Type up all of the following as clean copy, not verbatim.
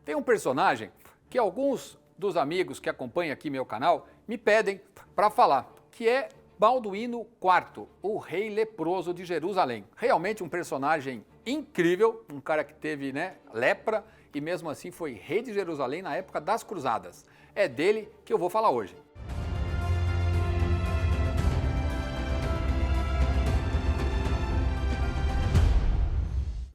Tem um personagem que alguns dos amigos que acompanham aqui meu canal me pedem para falar, que é Balduíno IV, o rei leproso de Jerusalém. Realmente um personagem incrível, um cara que teve, lepra e mesmo assim foi rei de Jerusalém na época das Cruzadas. É dele que eu vou falar hoje.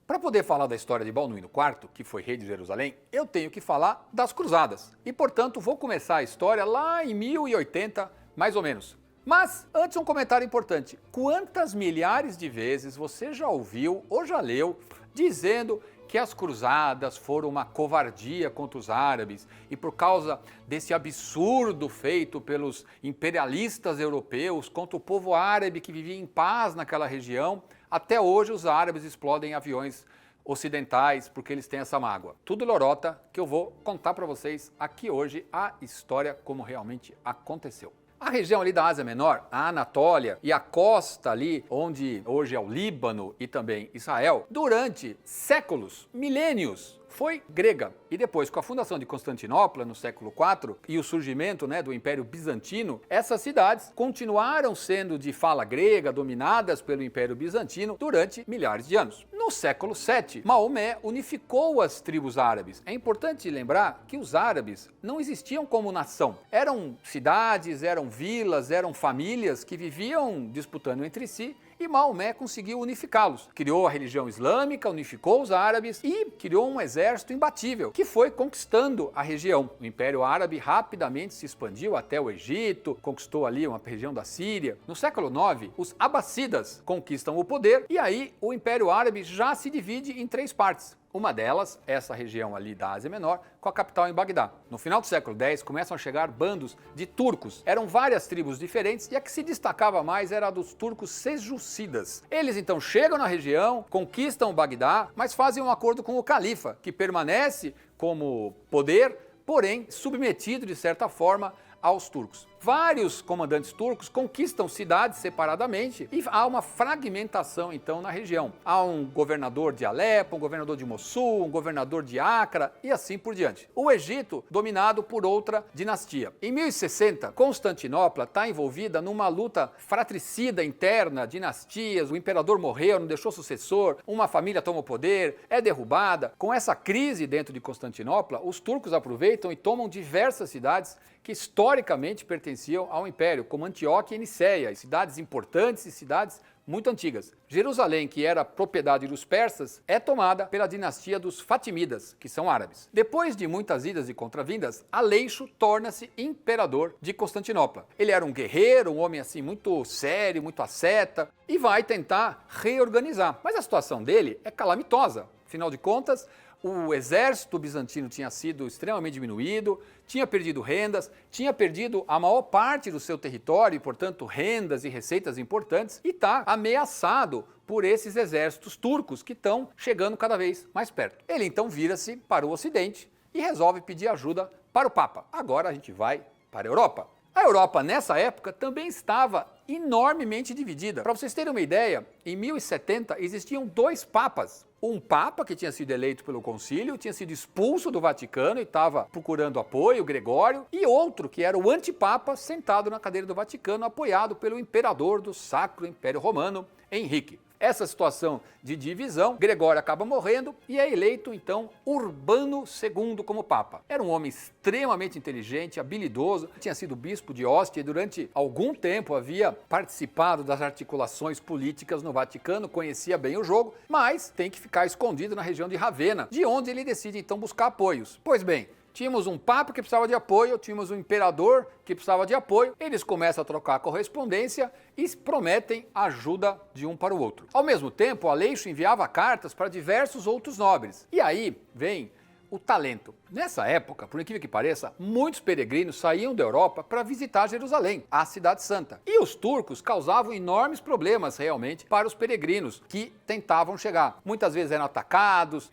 Para poder falar da história de Balduíno IV, que foi rei de Jerusalém, eu tenho que falar das Cruzadas. E, portanto, vou começar a história lá em 1080, mais ou menos. Mas, antes um comentário importante. Quantas milhares de vezes você já ouviu ou já leu dizendo que as cruzadas foram uma covardia contra os árabes e por causa desse absurdo feito pelos imperialistas europeus contra o povo árabe que vivia em paz naquela região, até hoje os árabes explodem aviões ocidentais porque eles têm essa mágoa. Tudo lorota que eu vou contar para vocês aqui hoje a história como realmente aconteceu. A região ali da Ásia Menor, a Anatólia e a costa ali, onde hoje é o Líbano e também Israel, durante séculos, milênios, foi grega. E depois, com a fundação de Constantinopla no século IV e o surgimento do Império Bizantino, essas cidades continuaram sendo de fala grega, dominadas pelo Império Bizantino durante milhares de anos. No século VII, Maomé unificou as tribos árabes. É importante lembrar que os árabes não existiam como nação. Eram cidades, eram vilas, eram famílias que viviam disputando entre si e Maomé conseguiu unificá-los. Criou a religião islâmica, unificou os árabes e criou um exército imbatível, que foi conquistando a região. O Império Árabe rapidamente se expandiu até o Egito, conquistou ali uma região da Síria. No século IX, os abássidas conquistam o poder e aí o Império Árabe já se divide em três partes. Uma delas, essa região ali da Ásia Menor, com a capital em Bagdá. No final do século X, começam a chegar bandos de turcos. Eram várias tribos diferentes e a que se destacava mais era a dos turcos seljúcidas. Eles então chegam na região, conquistam Bagdá, mas fazem um acordo com o califa, que permanece como poder, porém submetido de certa forma aos turcos. Vários comandantes turcos conquistam cidades separadamente e há uma fragmentação então na região. Há um governador de Alepo, um governador de Mossul, um governador de Acre e assim por diante. O Egito dominado por outra dinastia. Em 1060, Constantinopla está envolvida numa luta fratricida interna, dinastias, o imperador morreu, não deixou sucessor, uma família toma o poder, é derrubada. Com essa crise dentro de Constantinopla, os turcos aproveitam e tomam diversas cidades que historicamente pertenciam ao Império, como Antioquia e Nicéia, cidades importantes e cidades muito antigas. Jerusalém, que era propriedade dos persas, é tomada pela dinastia dos Fatimidas, que são árabes. Depois de muitas idas e contravindas, Aleixo torna-se imperador de Constantinopla. Ele era um guerreiro, um homem assim muito sério, muito asceta, e vai tentar reorganizar. Mas a situação dele é calamitosa. Afinal de contas, o exército bizantino tinha sido extremamente diminuído, tinha perdido rendas, tinha perdido a maior parte do seu território e, portanto, rendas e receitas importantes e está ameaçado por esses exércitos turcos que estão chegando cada vez mais perto. Ele então vira-se para o Ocidente e resolve pedir ajuda para o Papa. Agora a gente vai para a Europa. A Europa, nessa época, também estava enormemente dividida. Para vocês terem uma ideia, em 1070 existiam dois papas. Um papa que tinha sido eleito pelo concílio, tinha sido expulso do Vaticano e estava procurando apoio, Gregório, e outro que era o antipapa sentado na cadeira do Vaticano, apoiado pelo imperador do Sacro Império Romano, Henrique. Essa situação de divisão, Gregório acaba morrendo e é eleito então Urbano II como Papa. Era um homem extremamente inteligente, habilidoso, tinha sido bispo de Ostia e durante algum tempo havia participado das articulações políticas no Vaticano, conhecia bem o jogo, mas tem que ficar escondido na região de Ravenna, de onde ele decide então buscar apoios. Pois bem, tínhamos um papa que precisava de apoio, tínhamos um imperador que precisava de apoio, eles começam a trocar correspondência e prometem ajuda de um para o outro. Ao mesmo tempo, Aleixo enviava cartas para diversos outros nobres. E aí vem o talento. Nessa época, por incrível que pareça, muitos peregrinos saíam da Europa para visitar Jerusalém, a cidade santa. E os turcos causavam enormes problemas realmente para os peregrinos que tentavam chegar. Muitas vezes eram atacados,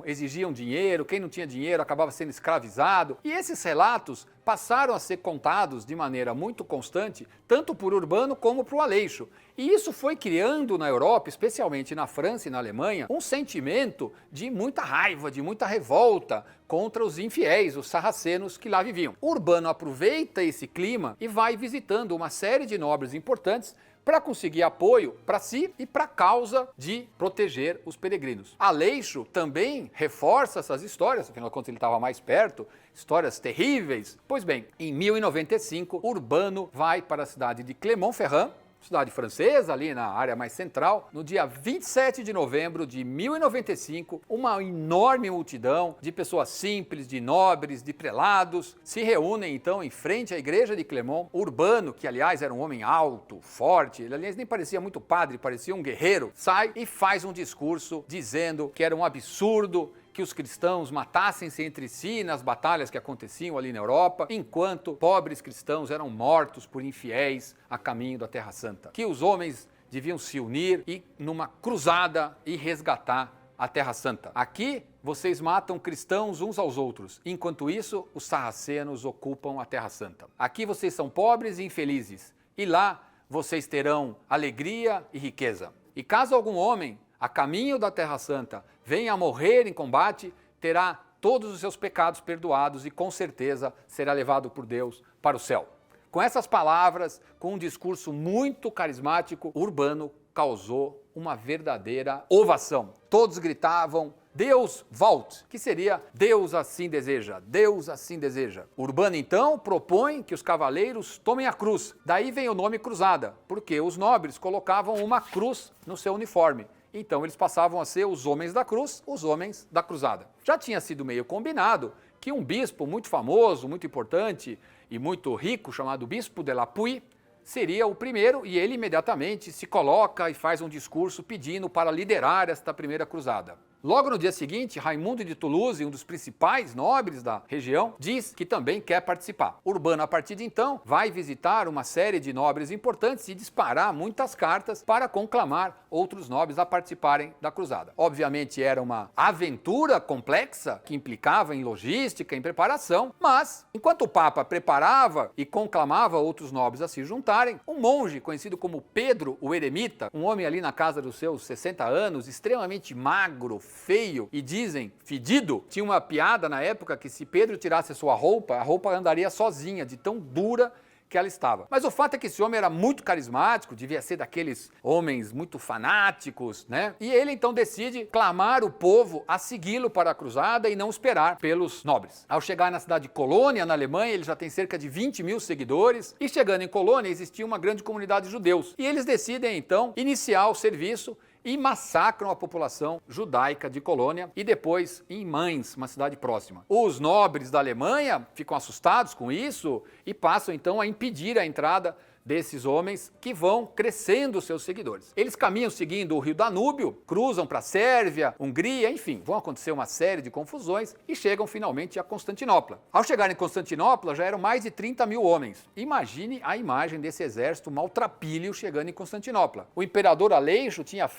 exigiam dinheiro, quem não tinha dinheiro acabava sendo escravizado. E esses relatos passaram a ser contados de maneira muito constante, tanto por Urbano como por Aleixo. E isso foi criando na Europa, especialmente na França e na Alemanha, um sentimento de muita raiva, de muita revolta contra os infiéis, os sarracenos que lá viviam. Urbano aproveita esse clima e vai visitando uma série de nobres importantes para conseguir apoio para si e para a causa de proteger os peregrinos. Aleixo também reforça essas histórias, afinal de contas ele estava mais perto, histórias terríveis. Pois bem, em 1095, Urbano vai para a cidade de Clermont-Ferrand, cidade francesa, ali na área mais central. No dia 27 de novembro de 1095, uma enorme multidão de pessoas simples, de nobres, de prelados, se reúnem então em frente à igreja de Clermont. Urbano, que aliás era um homem alto, forte, ele aliás nem parecia muito padre, parecia um guerreiro, sai e faz um discurso dizendo que era um absurdo que os cristãos matassem-se entre si nas batalhas que aconteciam ali na Europa, enquanto pobres cristãos eram mortos por infiéis a caminho da Terra Santa. Que os homens deviam se unir e numa cruzada e resgatar a Terra Santa. Aqui vocês matam cristãos uns aos outros, enquanto isso os sarracenos ocupam a Terra Santa. Aqui vocês são pobres e infelizes, e lá vocês terão alegria e riqueza. E caso algum homem a caminho da Terra Santa venha a morrer em combate, terá todos os seus pecados perdoados e com certeza será levado por Deus para o céu. Com essas palavras, com um discurso muito carismático, Urbano causou uma verdadeira ovação. Todos gritavam: Deus volte, que seria Deus assim deseja, Deus assim deseja. Urbano então propõe que os cavaleiros tomem a cruz. Daí vem o nome cruzada, porque os nobres colocavam uma cruz no seu uniforme. Então eles passavam a ser os homens da cruz, os homens da cruzada. Já tinha sido meio combinado que um bispo muito famoso, muito importante e muito rico, chamado Bispo de La Puy, seria o primeiro, e ele imediatamente se coloca e faz um discurso pedindo para liderar esta primeira cruzada. Logo no dia seguinte, Raimundo de Toulouse, um dos principais nobres da região, diz que também quer participar. Urbano, a partir de então, vai visitar uma série de nobres importantes e disparar muitas cartas para conclamar outros nobres a participarem da cruzada. Obviamente era uma aventura complexa, que implicava em logística, em preparação, mas enquanto o Papa preparava e conclamava outros nobres a se juntarem, um monge conhecido como Pedro o Eremita, um homem ali na casa dos seus 60 anos, extremamente magro, feio e dizem fedido. Tinha uma piada na época que se Pedro tirasse a sua roupa, a roupa andaria sozinha, de tão dura que ela estava. Mas o fato é que esse homem era muito carismático, devia ser daqueles homens muito fanáticos, né? E ele então decide clamar o povo a segui-lo para a cruzada e não esperar pelos nobres. Ao chegar na cidade de Colônia, na Alemanha, ele já tem cerca de 20 mil seguidores, e chegando em Colônia existia uma grande comunidade de judeus. E eles decidem então iniciar o serviço e massacram a população judaica de Colônia e depois em Mainz, uma cidade próxima. Os nobres da Alemanha ficam assustados com isso e passam então a impedir a entrada desses homens, que vão crescendo seus seguidores. Eles caminham seguindo o rio Danúbio, cruzam para a Sérvia, Hungria, enfim, vão acontecer uma série de confusões e chegam finalmente a Constantinopla. Ao chegar em Constantinopla já eram mais de 30 mil homens. Imagine a imagem desse exército maltrapilho chegando em Constantinopla. O imperador Aleixo tinha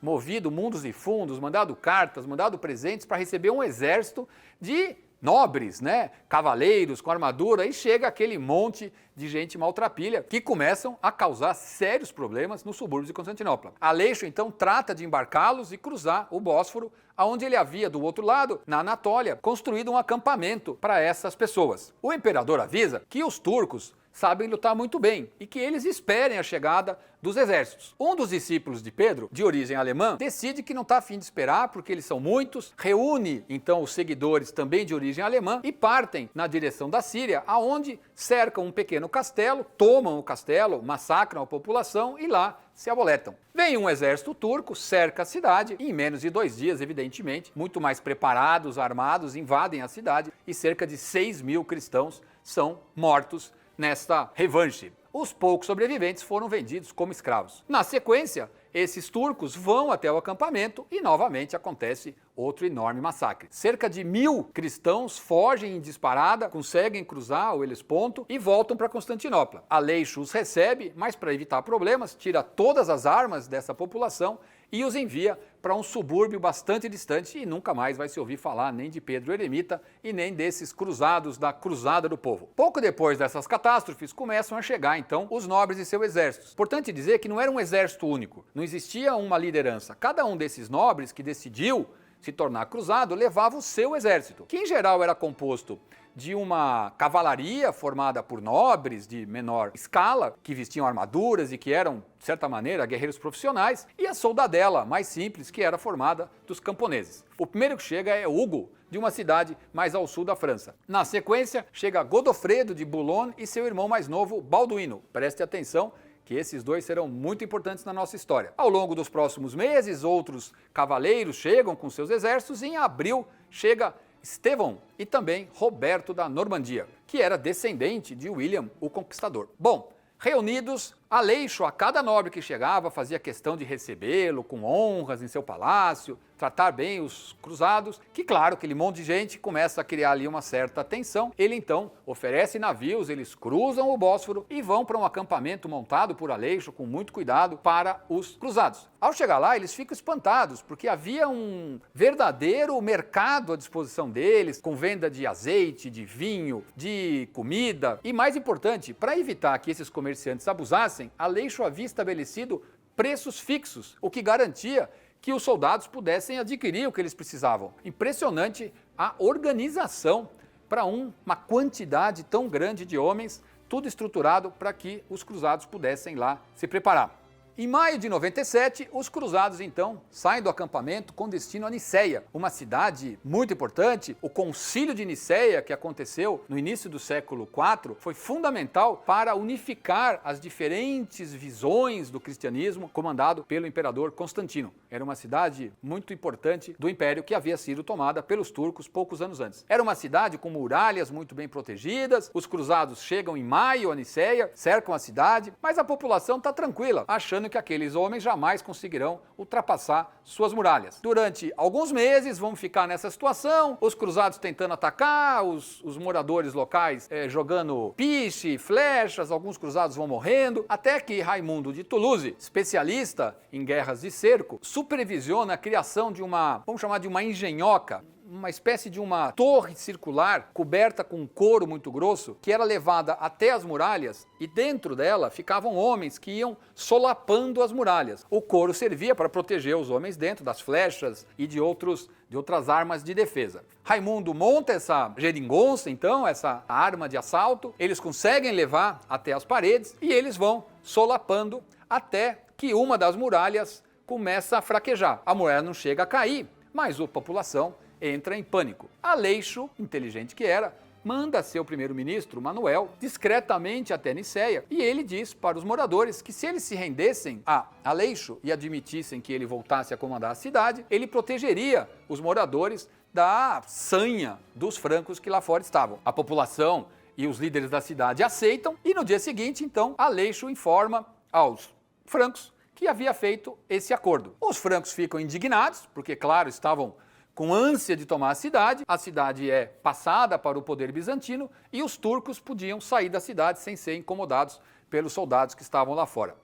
movido mundos e fundos, mandado cartas, mandado presentes para receber um exército de nobres, né, cavaleiros com armadura, e chega aquele monte de gente maltrapilha que começam a causar sérios problemas nos subúrbios de Constantinopla. Aleixo então trata de embarcá-los e cruzar o Bósforo, aonde ele havia do outro lado, na Anatólia, construído um acampamento para essas pessoas. O imperador avisa que os turcos sabem lutar muito bem e que eles esperem a chegada dos exércitos. Um dos discípulos de Pedro, de origem alemã, decide que não está a fim de esperar porque eles são muitos, reúne então os seguidores também de origem alemã e partem na direção da Síria, aonde cercam um pequeno castelo, tomam o castelo, massacram a população e lá se aboletam. Vem um exército turco, cerca a cidade e em menos de 2 dias, evidentemente, muito mais preparados, armados, invadem a cidade e cerca de 6 mil cristãos são mortos nesta revanche. Os poucos sobreviventes foram vendidos como escravos. Na sequência, esses turcos vão até o acampamento e novamente acontece outro enorme massacre. Cerca de 1000 cristãos fogem em disparada, conseguem cruzar o Helesponto e voltam para Constantinopla. Aleixo os recebe, mas para evitar problemas, tira todas as armas dessa população e os envia para um subúrbio bastante distante e nunca mais vai se ouvir falar nem de Pedro Eremita e nem desses cruzados da Cruzada do Povo. Pouco depois dessas catástrofes, começam a chegar então os nobres e seus exércitos. Importante dizer que não era um exército único, não existia uma liderança. Cada um desses nobres que decidiu se tornar cruzado levava o seu exército, que em geral era composto de uma cavalaria formada por nobres de menor escala, que vestiam armaduras e que eram, de certa maneira, guerreiros profissionais, e a soldadela mais simples, que era formada dos camponeses. O primeiro que chega é Hugo, de uma cidade mais ao sul da França. Na sequência, chega Godofredo de Boulogne e seu irmão mais novo, Balduíno. Preste atenção que esses dois serão muito importantes na nossa história. Ao longo dos próximos meses, outros cavaleiros chegam com seus exércitos e em abril chega Estevão e também Roberto da Normandia, que era descendente de William o Conquistador. Bom, reunidos, Aleixo, a cada nobre que chegava, fazia questão de recebê-lo com honras em seu palácio, tratar bem os cruzados, que claro, aquele monte de gente começa a criar ali uma certa tensão. Ele então oferece navios, eles cruzam o Bósforo e vão para um acampamento montado por Aleixo com muito cuidado para os cruzados. Ao chegar lá, eles ficam espantados, porque havia um verdadeiro mercado à disposição deles, com venda de azeite, de vinho, de comida. E mais importante, para evitar que esses comerciantes abusassem, Aleixo havia estabelecido preços fixos, o que garantia que os soldados pudessem adquirir o que eles precisavam. Impressionante a organização para uma quantidade tão grande de homens, tudo estruturado para que os cruzados pudessem lá se preparar. Em maio de 97, os cruzados então saem do acampamento com destino a Niceia, uma cidade muito importante. O Concílio de Niceia, que aconteceu no início do século IV, foi fundamental para unificar as diferentes visões do cristianismo comandado pelo imperador Constantino. Era uma cidade muito importante do império que havia sido tomada pelos turcos poucos anos antes. Era uma cidade com muralhas muito bem protegidas. Os cruzados chegam em maio a Niceia, cercam a cidade, mas a população está tranquila, achando que aqueles homens jamais conseguirão ultrapassar suas muralhas. Durante alguns meses vão ficar nessa situação, os cruzados tentando atacar, os moradores locais jogando piche, flechas, alguns cruzados vão morrendo, até que Raimundo de Toulouse, especialista em guerras de cerco, supervisiona a criação de uma, vamos chamar de uma engenhoca, uma espécie de uma torre circular coberta com um couro muito grosso, que era levada até as muralhas e dentro dela ficavam homens que iam solapando as muralhas. O couro servia para proteger os homens dentro das flechas e de outras armas de defesa. Raimundo monta essa geringonça, então, essa arma de assalto, eles conseguem levar até as paredes e eles vão solapando até que uma das muralhas começa a fraquejar. A muralha não chega a cair, mas a população entra em pânico. Aleixo, inteligente que era, manda seu primeiro-ministro, Manuel, discretamente até Niceia, e ele diz para os moradores que se eles se rendessem a Aleixo e admitissem que ele voltasse a comandar a cidade, ele protegeria os moradores da sanha dos francos que lá fora estavam. A população e os líderes da cidade aceitam, e no dia seguinte, então, Aleixo informa aos francos que havia feito esse acordo. Os francos ficam indignados, porque, claro, estavam com ânsia de tomar a cidade é passada para o poder bizantino e os turcos podiam sair da cidade sem ser incomodados pelos soldados que estavam lá fora.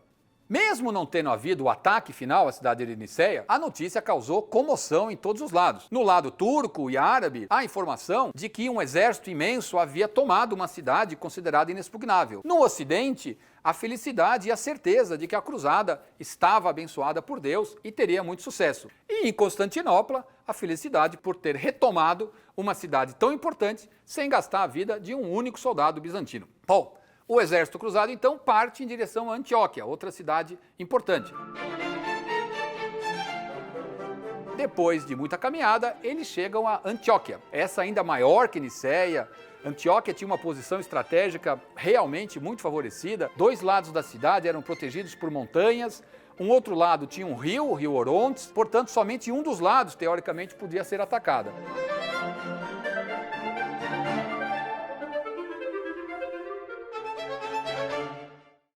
Mesmo não tendo havido o ataque final à cidade de Niceia, a notícia causou comoção em todos os lados. No lado turco e árabe, há informação de que um exército imenso havia tomado uma cidade considerada inexpugnável. No ocidente, a felicidade e a certeza de que a cruzada estava abençoada por Deus e teria muito sucesso. E em Constantinopla, a felicidade por ter retomado uma cidade tão importante sem gastar a vida de um único soldado bizantino. Bom, o exército cruzado, então, parte em direção a Antioquia, outra cidade importante. Depois de muita caminhada, eles chegam a Antioquia. Essa ainda maior que Niceia. Antioquia tinha uma posição estratégica realmente muito favorecida. Dois lados da cidade eram protegidos por montanhas. Um outro lado tinha um rio, o rio Orontes. Portanto, somente um dos lados, teoricamente, podia ser atacada.